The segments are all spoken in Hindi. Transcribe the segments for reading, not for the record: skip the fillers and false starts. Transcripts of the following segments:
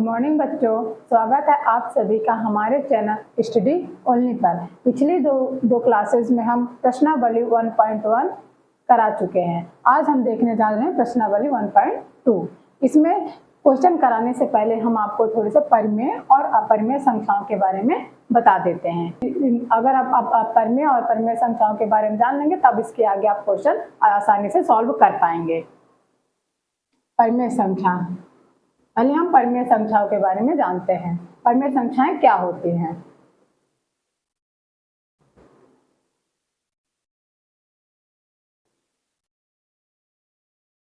मॉर्निंग बच्चों, स्वागत है आप सभी का हमारे चैनल स्टडी ओनली पर। पिछली दो क्लासेस में हम प्रश्नावली 1.1 करा चुके हैं। आज हम देखने जा रहे हैं प्रश्नावली 1.2। इसमें क्वेश्चन कराने से पहले हम आपको थोड़े से परिमेय और अपरिमेय संख्याओं के बारे में बता देते हैं। अगर आप परिमेय और अपरिमेय संख्याओं के बारे में जान लेंगे तब इसके आगे आप क्वेश्चन आसानी से सॉल्व कर पाएंगे। परिमेय संख्या, पहले हम परिमेय संख्याओं के बारे में जानते हैं। परिमेय संख्याएं क्या होती हैं?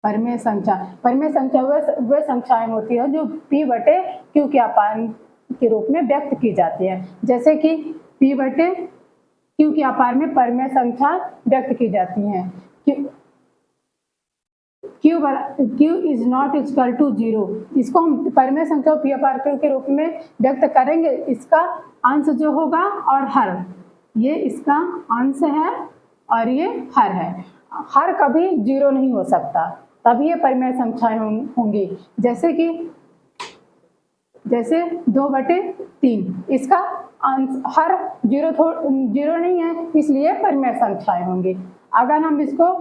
परिमेय संख्या वे संख्याएं होती है जो p/q के आपार के रूप में व्यक्त की जाती है। जैसे कि p/q के आपार में परिमेय संख्या व्यक्त की जाती हैं। q is not equal to 0। इसको हम परिमेय संख्या p/q के रूप में व्यक्त करेंगे। इसका अंश जो होगा और हर, ये इसका अंश है और ये हर है। हर कभी 0 नहीं हो सकता, तभी ये परिमेय संख्याएं होंगी। जैसे 2/3, इसका अंश हर 0 नहीं है, इसलिए परिमेय संख्याएं होंगी। अगर हम इसको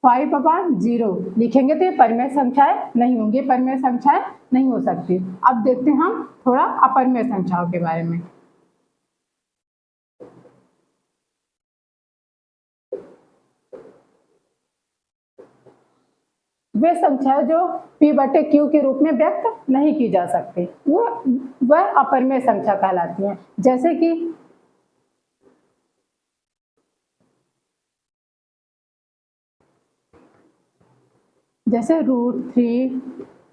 5/0 लिखेंगे तो ये परिमेय संख्याएं नहीं होंगी, परिमेय संख्याएं नहीं हो सकती। अब देखते हैं हम थोड़ा अपरिमेय संख्याओं के बारे में। वे संख्याएं जो p/q के रूप में व्यक्त नहीं की जा सकती, वह अपरिमेय संख्या कहलाती हैं। जैसे कि √3,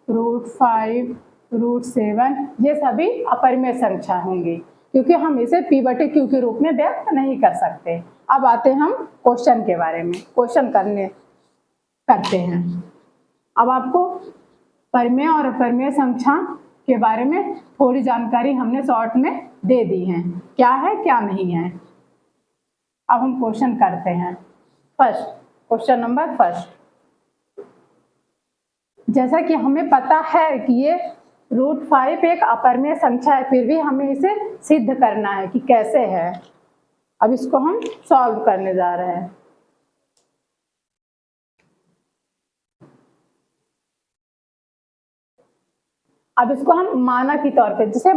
√5, √7, ये सभी अपरिमेय संख्या होंगी क्योंकि हम इसे p/q के रूप में व्यक्त नहीं कर सकते। अब आते हैं हम क्वेश्चन के बारे में। क्वेश्चन करते हैं। अब आपको परिमेय और अपरिमेय संख्या के बारे में थोड़ी जानकारी हमने शॉर्ट में दे दी है, क्या है क्या नहीं है। अब हम क्वेश्चन करते हैं। Question number first. जैसा कि हमें पता है कि ये √5 एक अपरिमेय संख्या है, फिर भी हमें इसे सिद्ध करना है कि कैसे है। अब इसको हम सॉल्व करने जा रहे हैं। अब इसको हम मानक के तौर पे, जैसे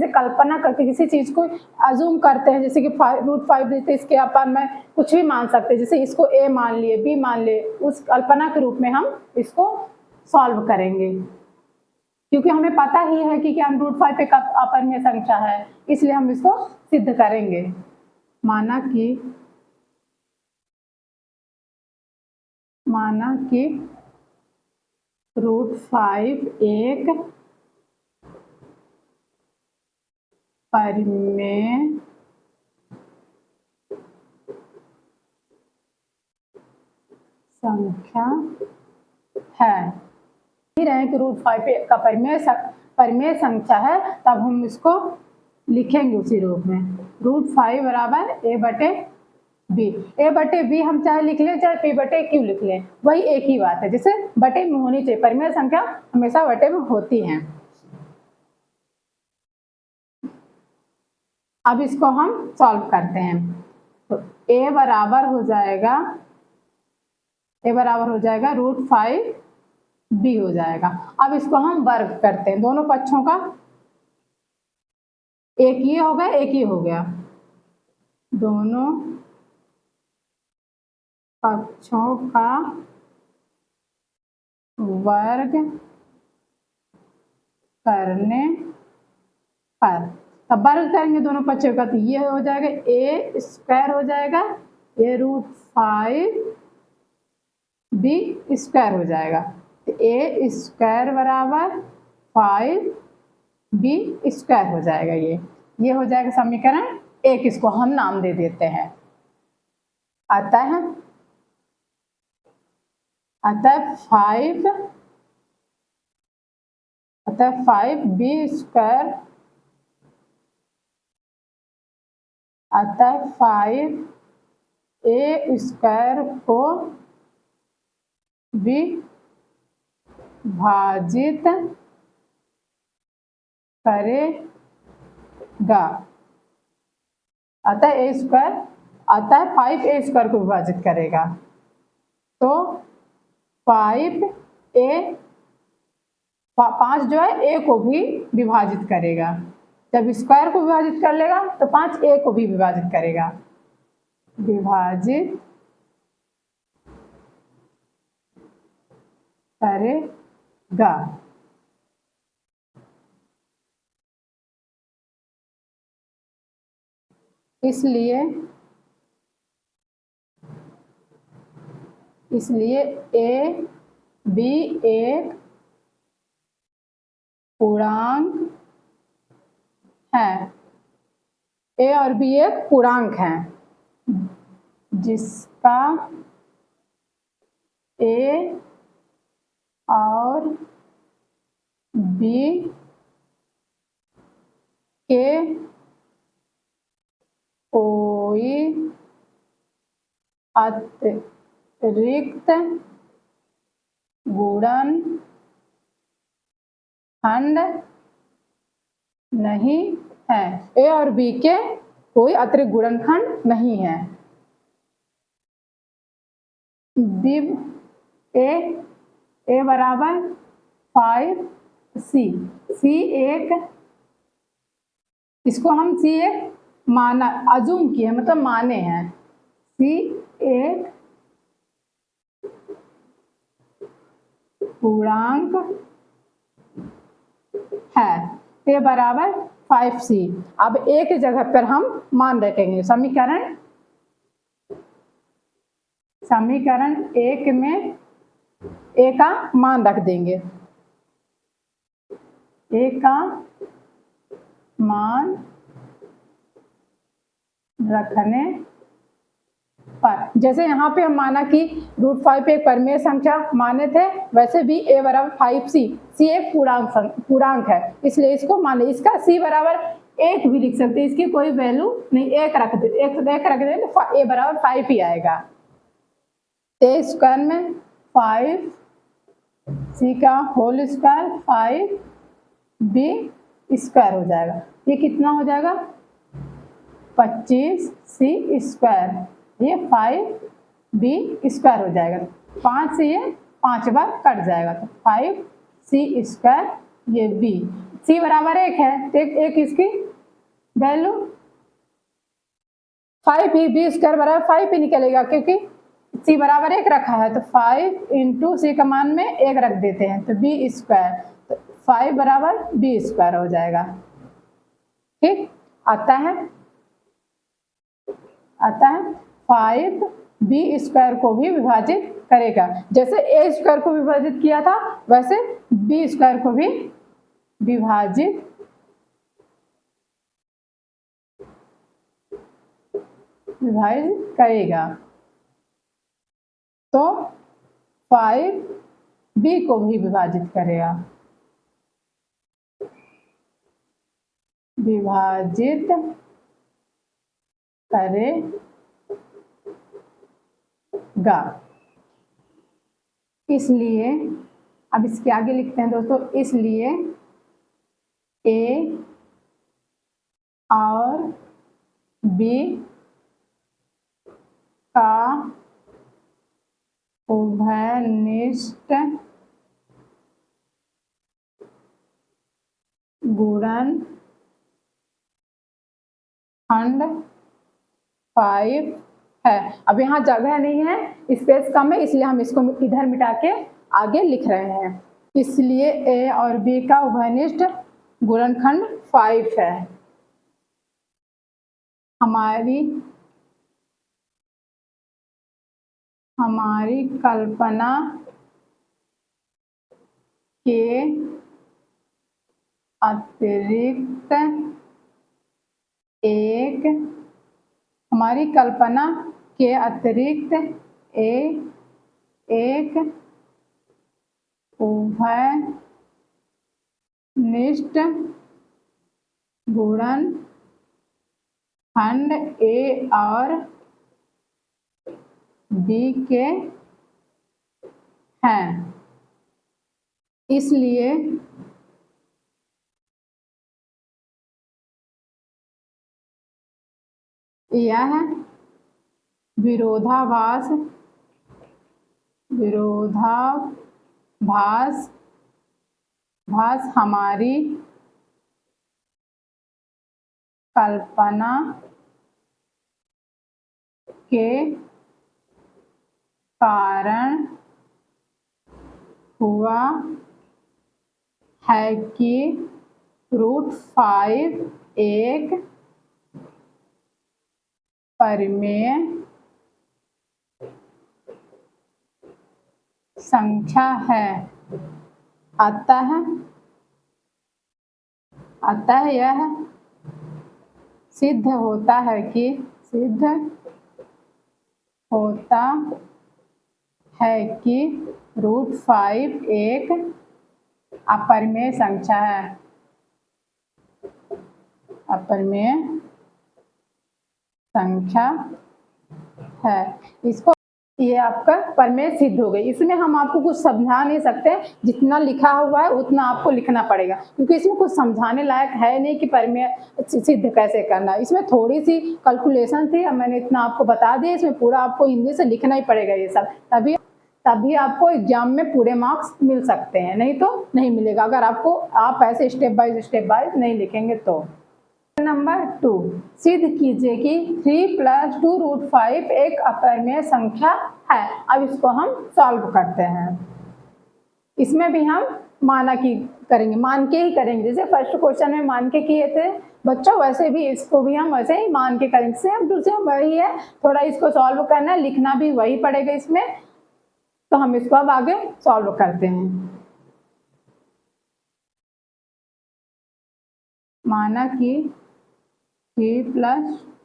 कल्पना करके किसी चीज को अज्यूम करते हैं, जैसे कि √5 देते इसके आपार में कुछ भी मान सकते हैं। जैसे इसको a मान लिए, b मान लिए, उस कल्पना के रूप में हम इसको सॉल्व करेंगे क्योंकि हमें पता ही है कि क्या √5 एक अपरिमेय संख्या है, इसलिए हम इसको सिद्ध करेंगे। माना कि √5 एक परिमेय संख्या है। रहे कि √5 का परिमेय संख्या है, तब हम इसको लिखेंगे उसी रूप में। √5 बराबर a/b। a/b हम चाहे लिख लें चाहे p/q लिख लें, वही एक ही बात है। जैसे बटे में होनी चाहिए, परिमेय संख्या हमेशा बटे में होती है। अब इसको हम सॉल्व करते हैं। तो a बराबर हो जाएगा √5b हो जाएगा। अब इसको हम वर्ग करते हैं, दोनों पक्षों का। एक ये हो गया, एक ये हो गया, दोनों पक्षों का वर्ग करने पर, तब वर्ग करेंगे दोनों पक्षों का, तो ये हो जाएगा a² हो जाएगा, ये √5b² हो जाएगा। तो a² बराबर 5b² हो जाएगा। ये हो जाएगा समीकरण 1। इसको हम नाम दे देते हैं। अतः 5a² को विभाजित करेगा। अतः ए स्क्वायर आता है 5a² को विभाजित करेगा, तो 5a 5 जो है a को भी विभाजित करेगा। जब स्क्वायर को विभाजित कर लेगा तो 5a को भी विभाजित करेगा, विभाजित करेगा। इसलिए a b एक पूर्णांक है, a और b एक पूर्णांक है जिसका a और b के कोई अतिरिक्त गुणनखंड नहीं है। ए और बी के कोई अतिरिक्त गुणनखंड नहीं है। बी ए बराबर 5c, सी एक, इसको हम सी एक माना अजूम किए, मतलब माने हैं। सी एक पूर्णांक है, ए बराबर 5c। अब ए की जगह पर हम मान रखेंगे। समीकरण एक में ए का मान रख देंगे। ए का मान रखने पर, जैसे यहाँ पे हम माना कि √5 एक परिमेय संख्या माने थे, वैसे भी a बराबर 5c, c एक पूर्णांक है, इसलिए इसको मान, इसका c बराबर 1 भी लिख सकते हैं, इसकी कोई वैल्यू नहीं, 1 रख दे तो a बराबर 5 ही आएगा। a स्क्वायर में 5c का होल स्क्वायर 5b स्क्वायर हो जाएगा। ये कितना हो जाएगा? 25c स्क्वायर, ये 5b स्क्वायर हो जाएगा। 5 से ये 5 बार कट जाएगा, तो 5c स्क्वायर, ये b, c बराबर 1 है, तो एक इसकी वैल्यू 5 ही, b स्क्वायर बराबर 5 ही निकलेगा, क्योंकि c बराबर 1 रखा है, तो 5 इंटू c का मान में 1 रख देते हैं, तो b स्क्वायर, तो 5 बराबर b स्क्वायर हो जाएगा। ठीक, आता है 5b स्क्वायर को भी विभाजित करेगा। जैसे a स्क्वायर को विभाजित किया था, वैसे b स्क्वायर को भी विभाजित करेगा, तो 5b को भी विभाजित करेगा, विभाजित करेगा। इसलिए अब इसके आगे लिखते हैं दोस्तों, इसलिए a और b का उभयनिष्ठ गुणनखंड 5 है। अब यहाँ जगह नहीं है, स्पेस कम है, इसलिए हम इसको इधर मिटा के आगे लिख रहे हैं। इसलिए a और b का उभयनिष्ठ गुणनखंड 5 है। हमारी कल्पना के अतिरिक्त एक उभयनिष्ठ गुणनखंड a और b के हैं। इसलिए यह है विरोधाभास, विरोधाभास हमारी कल्पना के कारण हुआ है कि √5 एक परिमेय संख्या है। अतः यह सिद्ध होता है कि √5 एक अपरिमेय संख्या है। अपरिमेय संख्या है। इसको ये आपका परिमेय सिद्ध हो गई। इसमें हम आपको कुछ समझा नहीं सकते, जितना लिखा हुआ है उतना आपको लिखना पड़ेगा, क्योंकि इसमें कुछ समझाने लायक है नहीं कि परिमेय सिद्ध कैसे करना। इसमें थोड़ी सी कैलकुलेशन थी, अब मैंने इतना आपको बता दिया। इसमें पूरा आपको हिंदी से लिखना ही पड़ेगा ये सब, तभी आपको एग्जाम में पूरे मार्क्स मिल सकते हैं, नहीं तो नहीं मिलेगा अगर आप ऐसे स्टेप बाय नहीं लिखेंगे तो। नंबर 2, सिद्ध कीजिए कि 3 + 2√5 एक अपरिमेय संख्या है। अब इसको हम सॉल्व करते हैं। इसमें भी हम मान के ही करेंगे, जैसे फर्स्ट क्वेश्चन में मान के किए थे बच्चों, वैसे भी इसको भी हम वैसे ही मान के करेंगे। सेम टू सेम वही है, थोड़ा इसको सॉल्व करना है, लिखना भी वही पड़ेगा इसमें। तो हम इसको अब आगे सॉल्व करते हैं। माना कि 3 +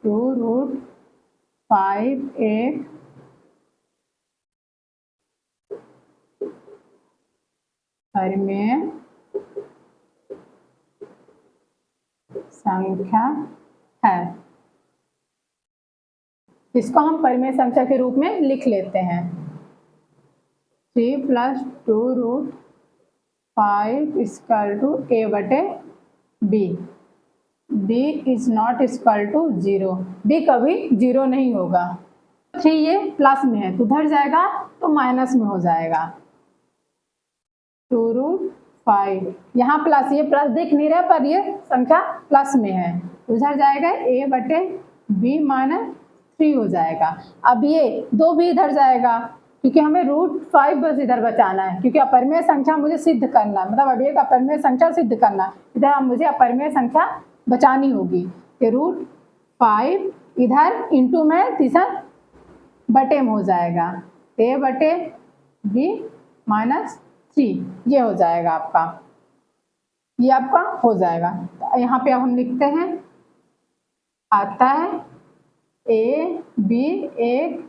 2√5 एक परिमेय संख्या है। इसको हम परिमेय संख्या के रूप में लिख लेते हैं। 3 + 2√5 = a/b। b is not equal to 0। b कभी 0 नहीं होगा। 3 ये प्लस में है तो उधर जाएगा तो माइनस में हो जाएगा। 2√5 यहाँ प्लस, ये प्लस दिख नहीं रहा पर ये संख्या प्लस में है, उधर जाएगा a/b - 3 हो जाएगा। अब ये 2 भी इधर जाएगा, क्योंकि हमें √5 बस इधर बचाना है, क्योंकि अपरिमेय संख्या मुझे सिद्ध करना है, मतलब अभी एक अपरिमेय संख्या सिद्ध करना है। इधर अब मुझे अपरिमेय संख्या बचानी होगी कि √5 इधर इंटू में तीसरा बटे में हो जाएगा, a/b - 3 ये हो जाएगा आपका, ये आपका हो जाएगा। तो यहाँ पे अब हम लिखते हैं, आता है a/b एक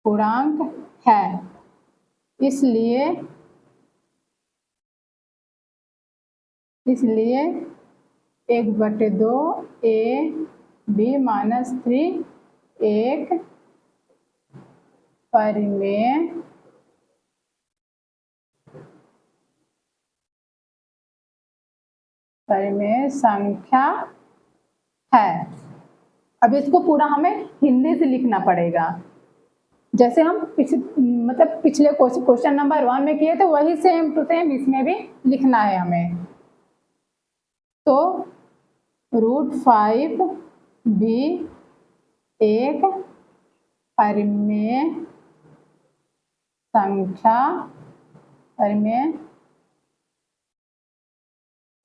पूर्णांक है, इसलिए 1/2 a/b - 3 एक परिमेय संख्या है। अब इसको पूरा हमें हिंदी से लिखना पड़ेगा, जैसे हम पिछले क्वेश्चन नंबर 1 में किए थे वही सेम टू सेम इसमें भी लिखना है हमें। तो √5 भी एक परिमेय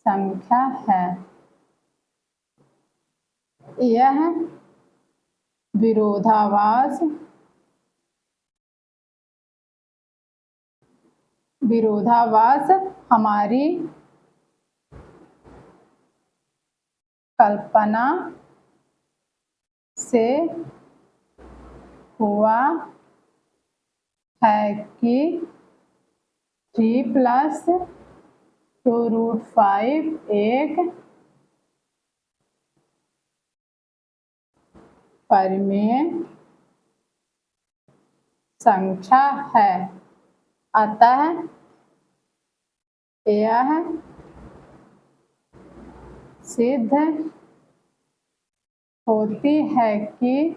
संख्या है। यह विरोधाभास हमारी कल्पना से हुआ है कि 3 + 2√5 एक परिमेय संख्या है। अतः यह सिद्ध होती है कि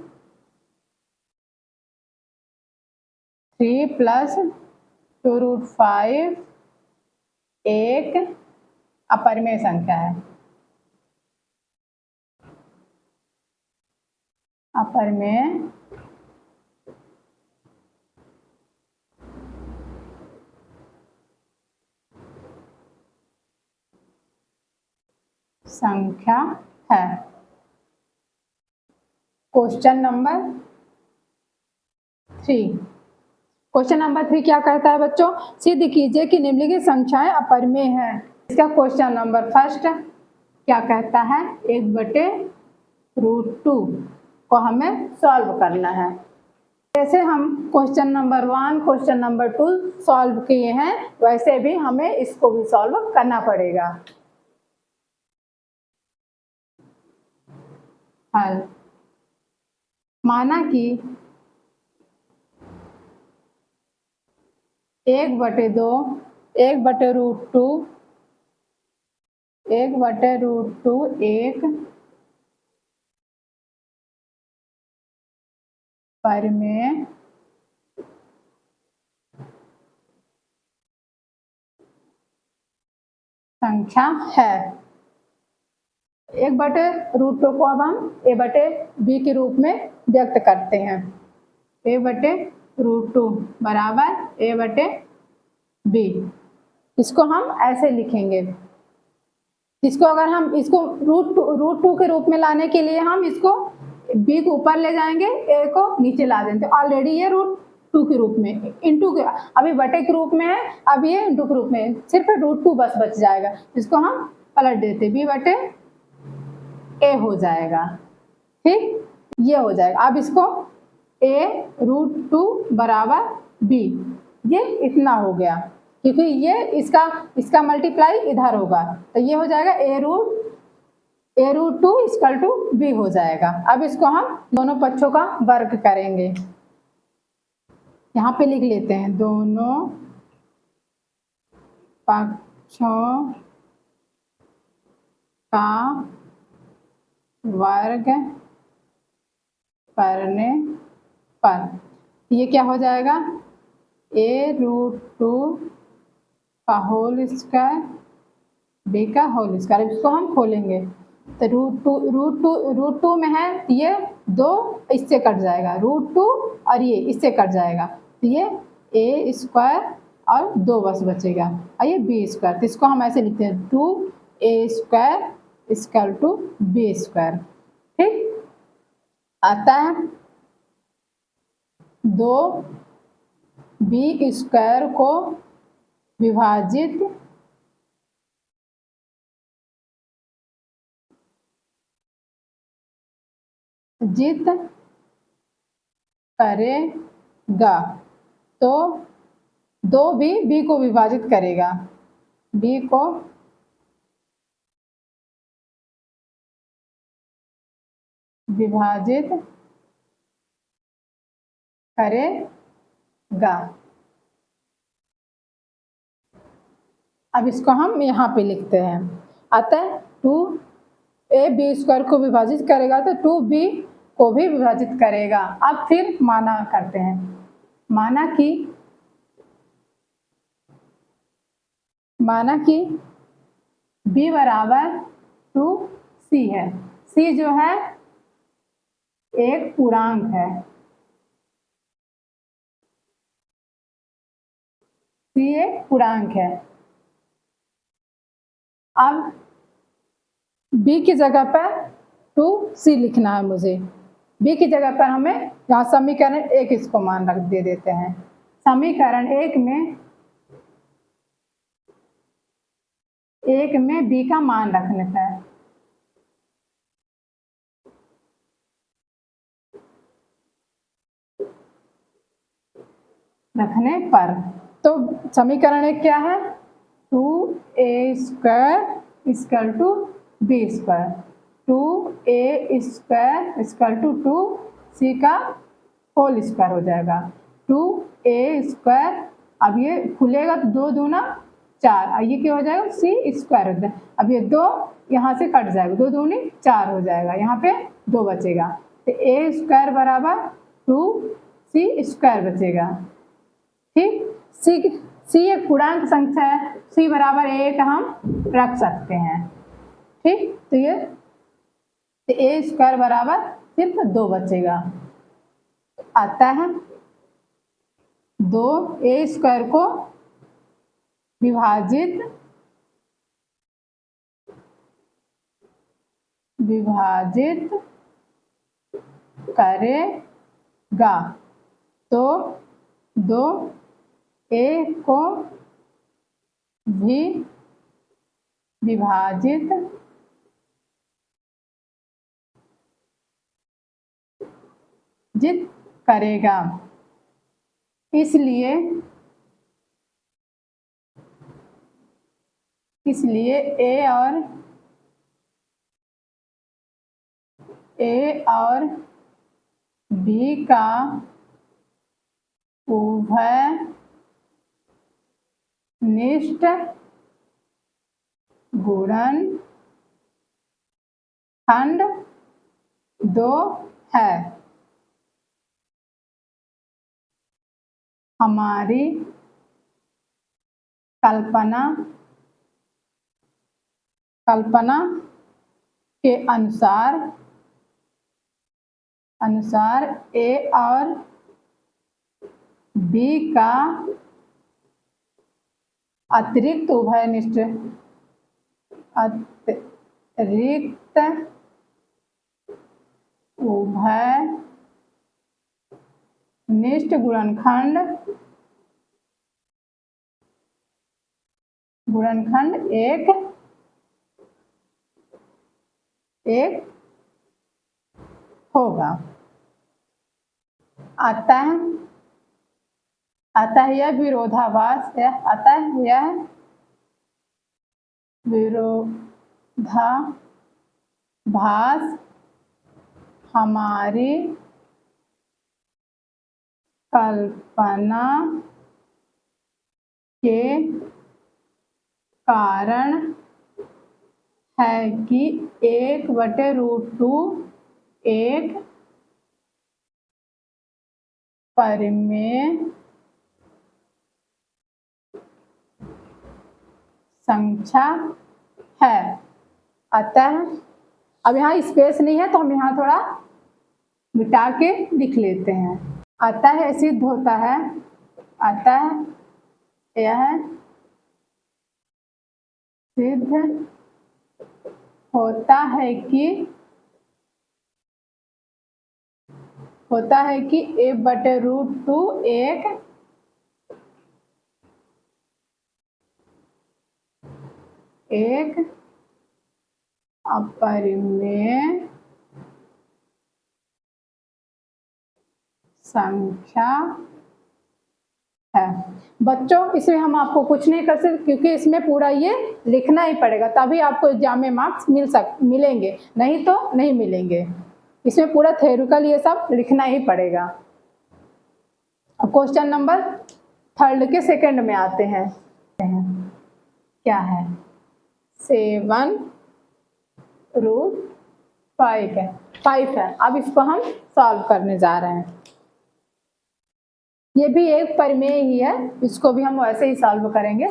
3 + 2√5 एक अपरिमेय संख्या है। अपरिमेय संख्या है। Question number 3। क्वेश्चन नंबर 3 क्या कहता है बच्चों? सिद्ध कीजिए कि निम्नलिखित संख्याएं अपरिमेय हैं। इसका क्वेश्चन नंबर फर्स्ट क्या कहता है? 1/√2 को हमें सॉल्व करना है। जैसे हम question number 1, question number 2 solve किए हैं, वैसे भी हमें इसको भी सॉल्व करना पड़ेगा। हल। माना कि 1/2 1/√2 एक परिमेय संख्या है। 1/√2 को अब हम a/b के रूप में व्यक्त करते हैं। a/√2 बराबर a/b। इसको हम ऐसे लिखेंगे। इसको अगर हम इसको √2 के रूप में लाने के लिए हम इसको b को ऊपर ले जाएंगे, a को नीचे ला देंगे। ऑलरेडी ये √2 के रूप में इंटू के अभी बटे के रूप में है, अब ये इंटू के रूप में, सिर्फ √2 बस बच जाएगा। इसको हम पलट देते, b/a हो जाएगा। ठीक, ये हो जाएगा। अब इसको a√2 बराबर b, ये इतना हो गया क्योंकि ये इसका मल्टीप्लाई इधर होगा, तो ये हो जाएगा a√2 = b हो जाएगा। अब इसको हम दोनों पक्षों का वर्ग करेंगे। यहाँ पे लिख लेते हैं, दोनों पक्षों का वर्ग करने पर ये क्या हो जाएगा? a√2 का होल स्क्वायर, b का होल स्क्वायर। इसको हम खोलेंगे तो √2 में है, ये 2 इससे कट जाएगा, √2 और ये इससे कट जाएगा, तो ये a² और 2 बस बचेगा, और ये b²। तो इसको हम ऐसे लिखते हैं, 2a² = b²। ठीक, आता है 2b² को विभाजित करेगा, तो 2b को विभाजित करेगा, b को विभाजित करेगा। अब इसको हम यहाँ पे लिखते हैं, अतः 2ab² को विभाजित करेगा तो 2b को भी विभाजित करेगा। अब फिर माना करते हैं, माना कि b बराबर 2c है। c जो है एक पूर्णांक है, c एक पूर्णांक है। अब b की जगह पर 2c लिखना है मुझे। b की जगह पर हमें यहाँ समीकरण 1 इसको मान रख दे देते हैं। समीकरण 1 में b का मान रखने पर तो समीकरण 1 क्या है? 2a² = b², 2a² = 2c का होल स्क्वायर हो जाएगा, 2a²। अब ये खुलेगा तो 2 दूना 4, ये क्या हो जाएगा, सी स्क्वायर हो जाएगा। अब ये 2 यहाँ से कट जाएगा, 2 दूनी 4 हो जाएगा, यहाँ पे 2 बचेगा, तो ए स्क्वायर बराबर 2c स्क्वायर बचेगा। ठीक, सी एक पूर्णांक संख्या है, सी बराबर 1 हम रख सकते हैं। ठीक, तो ये ए स्क्वायर बराबर सिर्फ 2 बचेगा, आता है 2 ए स्क्वायर को विभाजित करेगा, तो 2 ए को भी विभाजित करेगा। इसलिए ए और बी का उभय निष्ठ गुणनखंड 2 है। हमारी कल्पना के अनुसार ए और बी का अतिरिक्त उभयनिष्ठ गुणनखंड एक होगा। आता है यह विरोधाभास हमारी कल्पना के कारण है कि 1/√2 एक परिमेय संख्या है। अतः अब यहाँ स्पेस नहीं है तो हम यहाँ थोड़ा मिटा के लिख लेते हैं। अतः सिद्ध होता है, यह सिद्ध होता है कि 1/√2 एक अपरिमेय संख्या है। बच्चों, इसमें हम आपको कुछ नहीं कर सकते क्योंकि इसमें पूरा ये लिखना ही पड़ेगा, तभी आपको एग्जाम में मार्क्स मिलेंगे, नहीं तो नहीं मिलेंगे। इसमें पूरा थ्योरिकल ये सब लिखना ही पड़ेगा। अब क्वेश्चन नंबर 3 के सेकंड में आते हैं। क्या है? 7√5 है। अब इसको हम सॉल्व करने जा रहे हैं। ये भी एक परिमेय ही है, इसको भी हम वैसे ही सॉल्व करेंगे।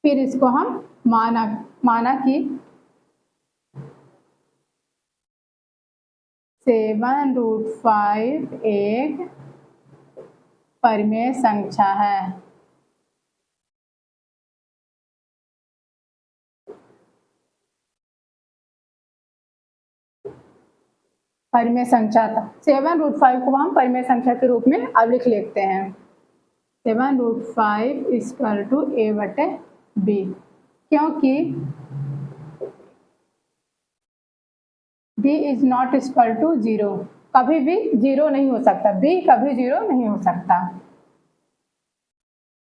फिर इसको हम माना कि 7√5 एक परिमेय संख्या है। परिमेय संख्या था 7√5 को हम परिमेय संख्या के रूप में अब लिख लेते हैं। 7√5 = a/b, क्योंकि b ≠ 0, कभी भी 0 नहीं हो सकता, b कभी 0 नहीं हो सकता।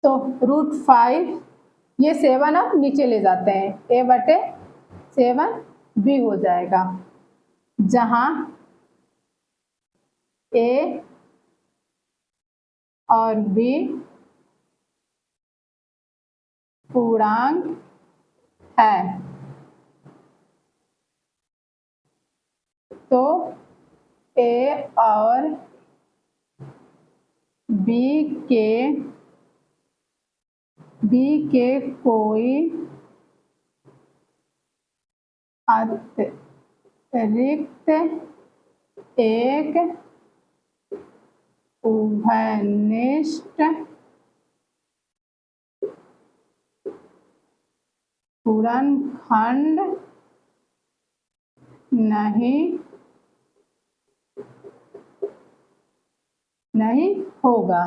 तो √5 ये 7 अब नीचे ले जाते हैं, a/7 b हो जाएगा, जहां a और b पूर्णांक है। तो ए और बी के कोई अतिरिक्त एक उभयनिष्ठ पूर्णखंड नहीं होगा।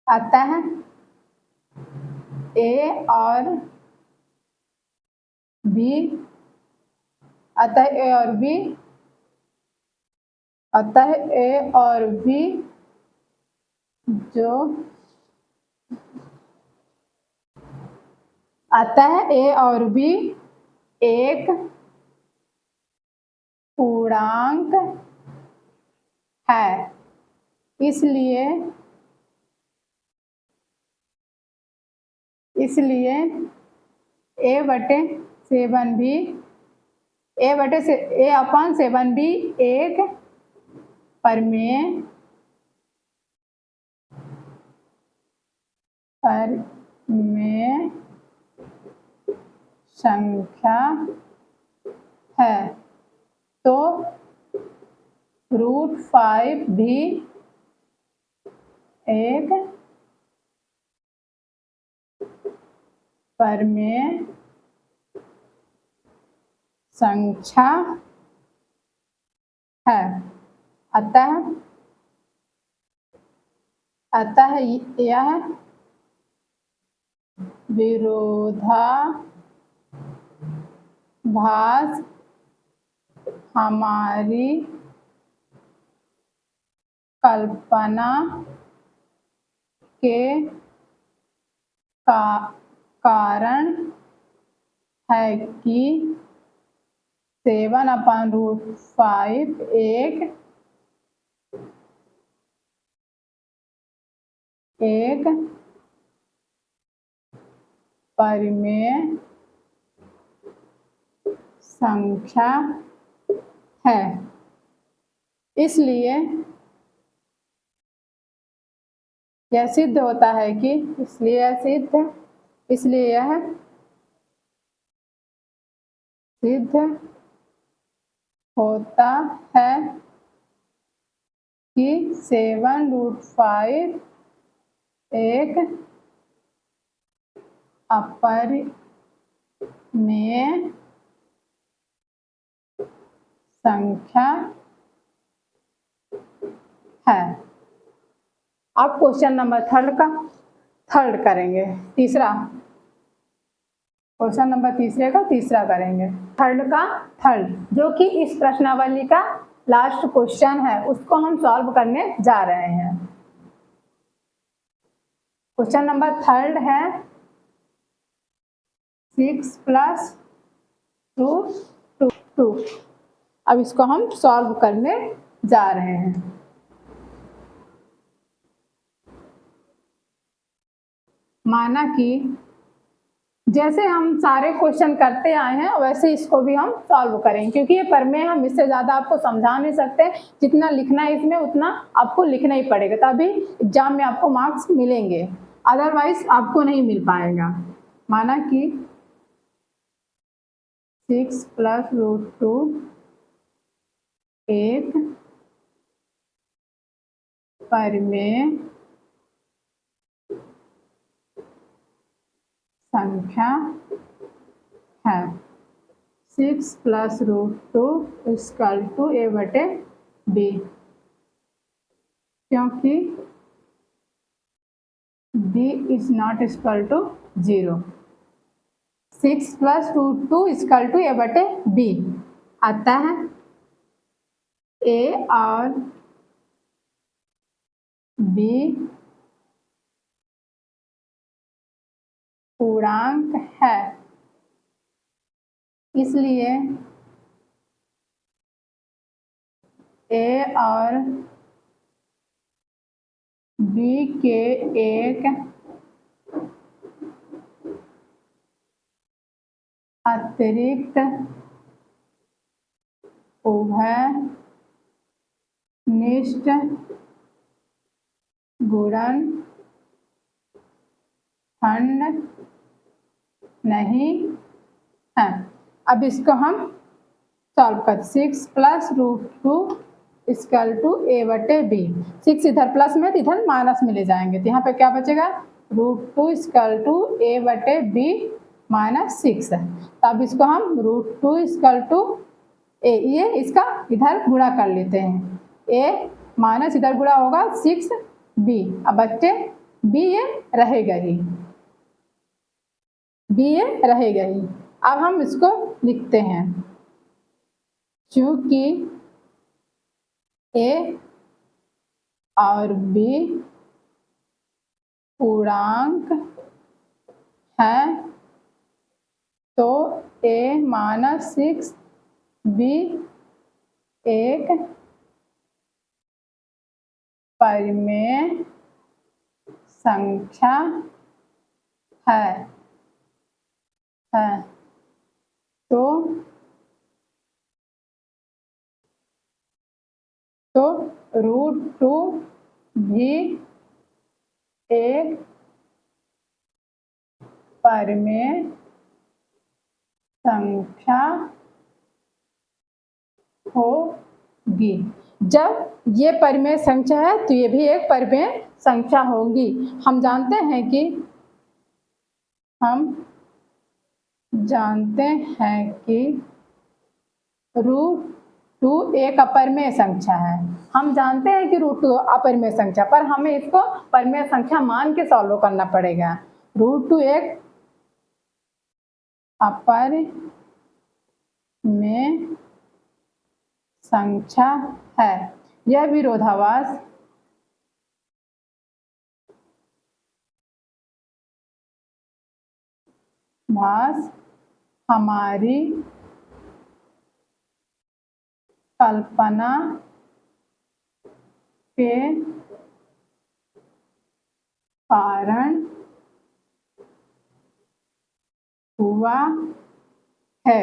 अतः ए और बी एक पूर्णांक है। इसलिए A/7B एक परिमेय संख्या है। तो √5 भी एक परिमेय संख्या है। अतः यह विरोधाभास हमारी कल्पना के कारण है कि 7/√5 एक परिमेय संख्या है। इसलिए यह सिद्ध होता है कि यह सिद्ध होता है कि 7√5 एक अपरिमेय संख्या है। अब क्वेश्चन नंबर थर्ड करेंगे। क्वेश्चन नंबर तीसरा करेंगे। थर्ड जो कि इस प्रश्नावली का लास्ट क्वेश्चन है, उसको हम सॉल्व करने जा रहे हैं। क्वेश्चन नंबर थर्ड है 6 + 2। अब इसको हम सॉल्व करने जा रहे हैं। माना कि जैसे हम सारे क्वेश्चन करते आए हैं वैसे इसको भी हम सॉल्व करेंगे, क्योंकि ये परिमेय हम इससे ज़्यादा आपको समझा नहीं सकते। जितना लिखना है इसमें उतना आपको लिखना ही पड़ेगा, तभी एग्जाम में आपको मार्क्स मिलेंगे, अदरवाइज आपको नहीं मिल पाएगा। माना कि 6 + √2 एक परिमेय संख्या है। 6 + √2 = A/B, क्योंकि B is not equal to 0। 6 + √2 = A/B। अतः A और B पूर्णांक है। इसलिए A और B के एक अतिरिक्त उभयनिष्ठ गुणनखंड नहीं है। अब इसको हम सॉल्व करते, 6 प्लस √2 इक्वल टू a/b। 6 इधर प्लस में तो इधर माइनस में ले जाएंगे, तो यहाँ पे क्या बचेगा, √2 इक्वल टू a/b माइनस 6 है। तो अब इसको हम √2 इक्वल टू a, ये इसका इधर गुणा कर लेते हैं, a माइनस इधर गुणा होगा 6b। अब बच्चे b ये रहेगा ही, b ये रहेगा ही। अब हम इसको लिखते हैं, चूंकि a और b पूर्णांक है तो a माइनस 6b एक परिमेय संख्या है। तो √2 भी एक परिमेय संख्या होगी। जब ये परिमेय संख्या है तो ये भी एक परिमेय संख्या होगी। हम जानते हैं कि √2 एक अपरिमेय संख्या है। हम जानते हैं कि √2 अपरिमेय संख्या, पर हमें इसको परिमेय संख्या मान के सॉल्व करना पड़ेगा। √2 एक अपरिमेय संख्या है। यह विरोधाभास हमारी कल्पना के कारण हुआ है।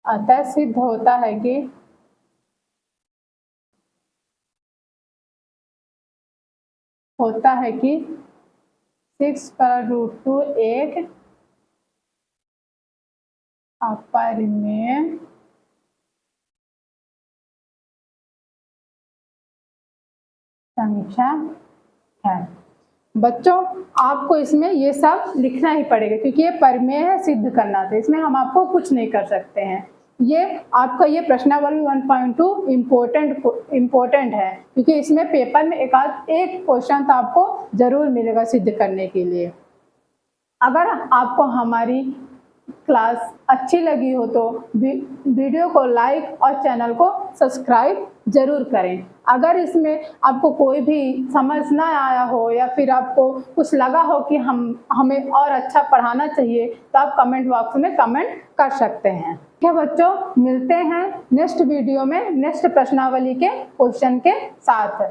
अतः सिद्ध होता है कि होता है कि 6 पर √2 एक अपरिमेय संख्या है। बच्चों आपको इसमें ये सब लिखना ही पड़ेगा क्योंकि ये परिमेय है, सिद्ध करना था, इसमें हम आपको कुछ नहीं कर सकते हैं। ये आपका ये प्रश्नावली 1.2 इम्पोर्टेंट है क्योंकि इसमें पेपर में एक क्वेश्चन तो आपको जरूर मिलेगा सिद्ध करने के लिए। अगर आपको हमारी क्लास अच्छी लगी हो तो वीडियो को लाइक और चैनल को सब्सक्राइब जरूर करें। अगर इसमें आपको कोई भी समझ ना आया हो या फिर आपको कुछ लगा हो कि हमें और अच्छा पढ़ाना चाहिए तो आप कमेंट बॉक्स में कमेंट कर सकते हैं। ठीक है बच्चों, मिलते हैं नेक्स्ट वीडियो में नेक्स्ट प्रश्नावली के क्वेश्चन के साथ।